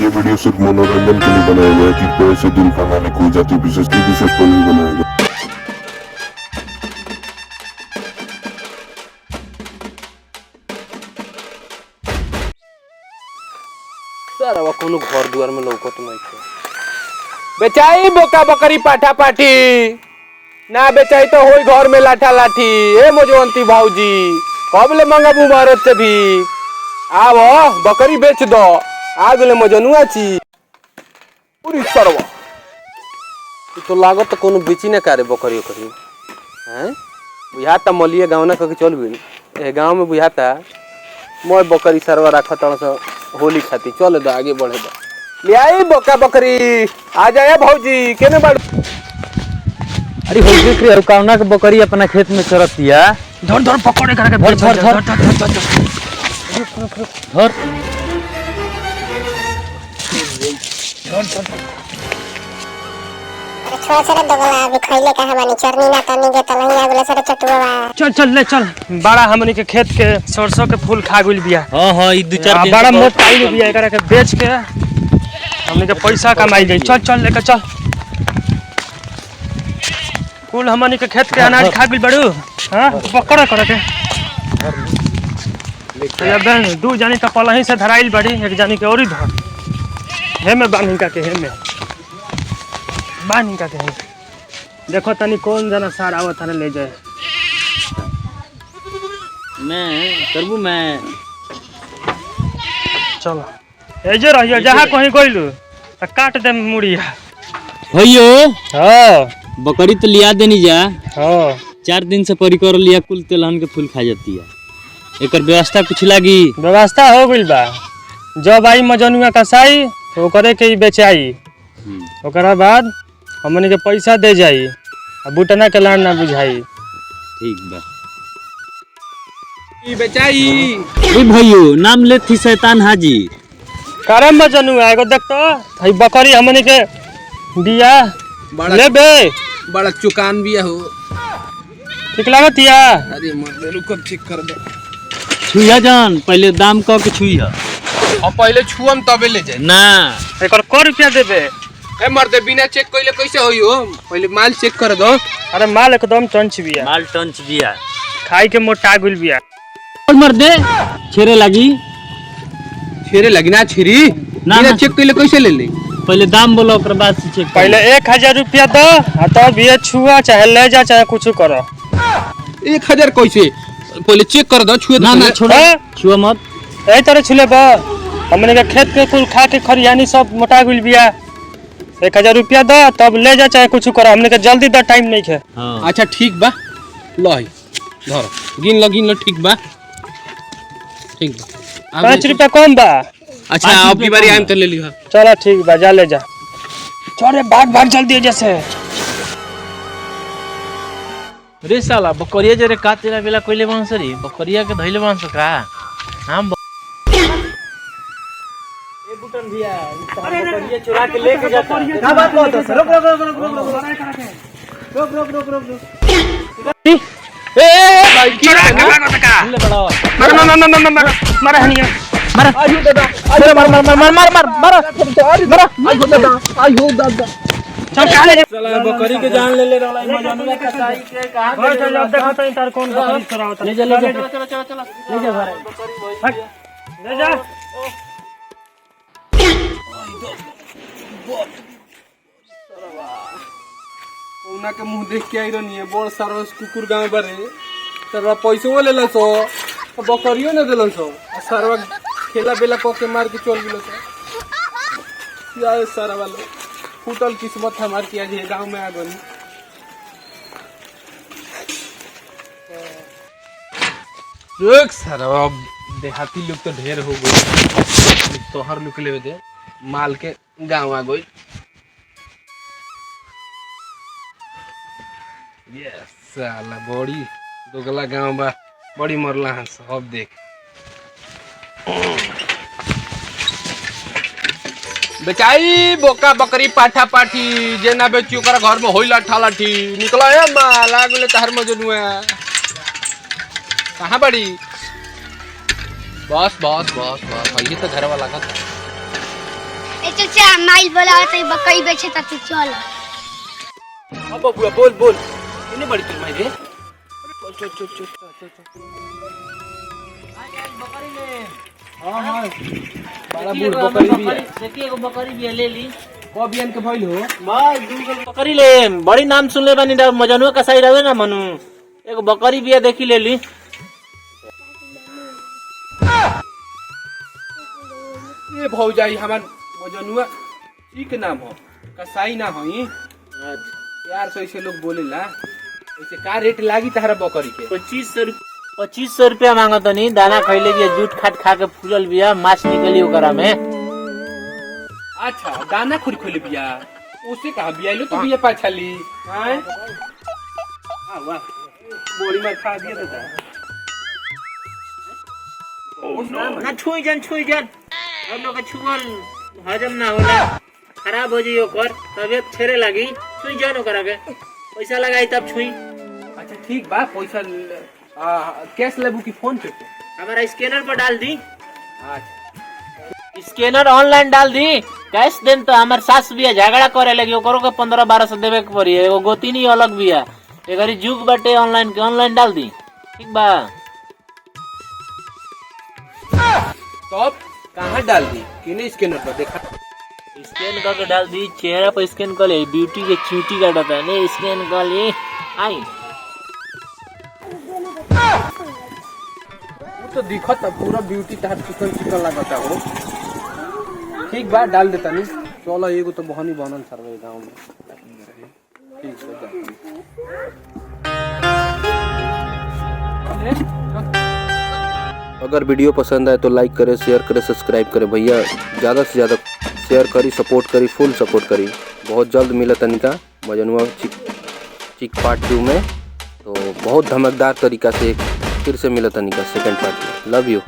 ये वीडियो सिर्फ मनोरंजन के लिए बनाया गया है, कृपया इसे दिल पर ना लें, कोई जाति विशेष पर नहीं बनाया गया। सारा वो कोनो घर दुआर में लौकत नहीं है। बेचाई बोका बकरी पाठा पाठी ना बेचाई तो होई घर में लाठा लाठी। ए मोजवंती भाऊजी कब ले मंगाबू भारत से भी आवो बकरी बेच दो आज ले मजनुआ छी पूरी सरवा तो लागत तो कोनो बेची ना करे बकरी ओकरी हैं बुझाता मलिए गांव ना कह के चल बिन ए गांव में बुझाता मोय बकरी सरवा रखत स होली खाती चल दो आगे बढ़े दो ले आई बोका बकरी आ जाए भौजी केने बाड़। अरे हो देख रे कावना के बकरी अपना खेत में चरतिया धर धर पकड़े करके धर धर धर धर थोड़ा सा दगला अभी खइले का हमानी चरनी ना तनी के तलही आगले सारे चटुआ चल चल ले चल बड़ा हमनी के खेत के सरसों के फूल खा गइल बिया। हां ई दो चार बड़ा मोट आइल बिया एकरा के बेच के हमनी के पैसा कमाई जाई। चल चल लेके चल फूल हमनी के खेत के अनाज खा गइल बड़ू हां पकड़ के ले बहन दू जानी का पलही से धराइल बड़ी एक जानी के औरी धर हे में बानी का के हे में बानी का के देखो तनी कौन जना सार आवत थाने ले जाए मैं करबू मैं चलो ए जे रहियो जहां कहीं गइलू त काट दे मुड़िया भइयो हां बकरी तो लिया देनी जा। हां 4 दिन से परी कर लिया कुल तेलहन के फूल खा जाती है एकर व्यवस्था कुछ लागी व्यवस्था हो गइल बा जब आई मजनुआ कसाई तो करे के ही बेचाई ओकरा बाद हमनी के पैसा दे जाई आ बुटना के लान ना बुझाई। ठीक बा ई बेचाई ए भइयो नाम ले थी शैतान हाजी करम मजनुआ एगो देख तो हई बकरी हमनी के दिया लेबे बड़ा चुकान भी हो ठीक लागतिया। अरे मर्दे रुको ठीक कर दो छुइया जान पहले दाम क के छुइया हम पहले छुअम तबे ले जाए ना एकर को रुपया देबे ए मर्दे बिना चेक कइले कैसे होई हो पहले माल चेक कर दो। अरे माल एकदम टंच बिया माल टंच बिया खाई के मोटा गुल बिया और मर दे छेरे लगी छेरे लगना छिरी ना, बिना ना। चेक कइले कैसे ले ले पहले दाम बोलो ओकर बाद से चेक पहले 1000 रुपया दो आ तब ये छुआ चाहे ले जा चाहे कुछ करो 1000 कैसे पहले चेक कर दो छुए ना ना छोड़ो छुआ मत ए तरह छुले बा हमने के खेत के फूल खा के खरियानी सब मोटा गुल बिया 1000 रुपया दो तब ले जा चाहे कुछ करो हमने के जल्दी द टाइम नहीं है। हां अच्छा ठीक बा लई धर गिन लो ठीक बा 5 रुपया कम बा। अच्छा अब की बारी आइम तो ले लियो चलो ठीक बा जा ले जा चले भाग जल्दी जैसे रे साला बकरिया जरे कातेला बेला कोइले बांसरी बकरिया के धइले बांस का हम ए बुटन भैया बकरिया चुरा के लेके जाता क्या बात कहत है रुक ए भाई की का ले बड़ा मार हनिया मार आयो दादा अरे मार आयो दादा चल खा ले साला बकरी के जान ले रहला मजनुआ कसाई के कहां घर चल अब देखो तो तार कौन बकरी चरावत ले जा ले जा घर हट ले जा कोना के मुंह देख के आई रहनी है बड़ सारा कुकुर गांव बारे सरवा पैसो लेला सो बकरियो न देलन सो सरवा खेला बेला क के मार के चल गेलो सो यार सारा वाला फूटल किस्मत हमार की आज ये गांव में आ गई। देख सारा देहाती लोग तो ढेर हो गए तोहर लोग ले दे माल के गांव आ गई। ये साला बड़ी दोगला गांव बा बड़ी मरला है सब देख बेचाई बोका बकरी पाठा पाठी जे ना बेची ओकरा घर में होइला ठालाठी निकला है माल लागले तहर मजनुआ कहां बड़ी बस ये तो घर वाला का ए चाचा माइल बोला तो बकरी बेचे ता तू चल अब बबुआ बोल बोल इन्हें बड़ी तुम रे चल चल चल चल चल बकरी ले हां हां बड़ा बूढ़ बकरी भी है देखिए एगो बकरी भी ले ली कब बियान के भइल हो भाई दूगो बकरी ले बड़ी नाम सुनले बानी मजनुआ कसाई रहे ना मनु एगो बकरी भी देखी ले ली ये भौजाई हमार मजनुआ ठीक नाम हो कसाई ना होई यार सो ऐसे लोग बोलेला ऐसे का रेट लागी तारा बकरी के 2500 रुपया मांगो तनी दाना खैले बिया जूट खाट खा के फूलल बिया माछ निकली ओकरा में अच्छा दाना खुद खोले बिया उसे कहा बिया लो तो बिया पाछली हैं हां वाह बोरी में खा दिया दादा ना छुई जान हम लोग छुअल हजम ना होला खराब हो जाई ओकर तबियत छेरे लागी छुई जान ओकरा के पैसा लगाई तब छुई अच्छा ठीक बा पैसा कैश लेबू की फोन पे हमारा स्कैनर पर डाल दी अच्छा स्कैनर ऑनलाइन डाल दी कैश देन तो हमार सास बिया झगड़ा करे लगी ओकरो के 15-1200 देवे के पड़ी एगो गोतिनी अलग बिया एगरी जुग बाटे ऑनलाइन के ऑनलाइन डाल दी ठीक बा तब कहां डाल दी किने स्कैनर पर देखा स्कैन करके डाल दी चेहरा पर स्कैन कर ले ब्यूटी के चीटी काटता है ने स्कैन कर ले आई वो तो दिखत है पूरा ब्यूटी तार चिकन चिकन लगता हो ठीक बा डाल देता नहीं चलो एगो तो बहनी बनन सरवे गांव में ठीक है अगर वीडियो पसंद आए तो लाइक करें शेयर करें सब्सक्राइब करें भैया ज़्यादा से ज़्यादा शेयर करी सपोर्ट करी फुल सपोर्ट करी बहुत जल्द मिला तनिका मजनुआ चिक पार्ट 2 में तो बहुत धमकदार तरीका से फिर से मिला तनिका सेकंड पार्ट में लव यू।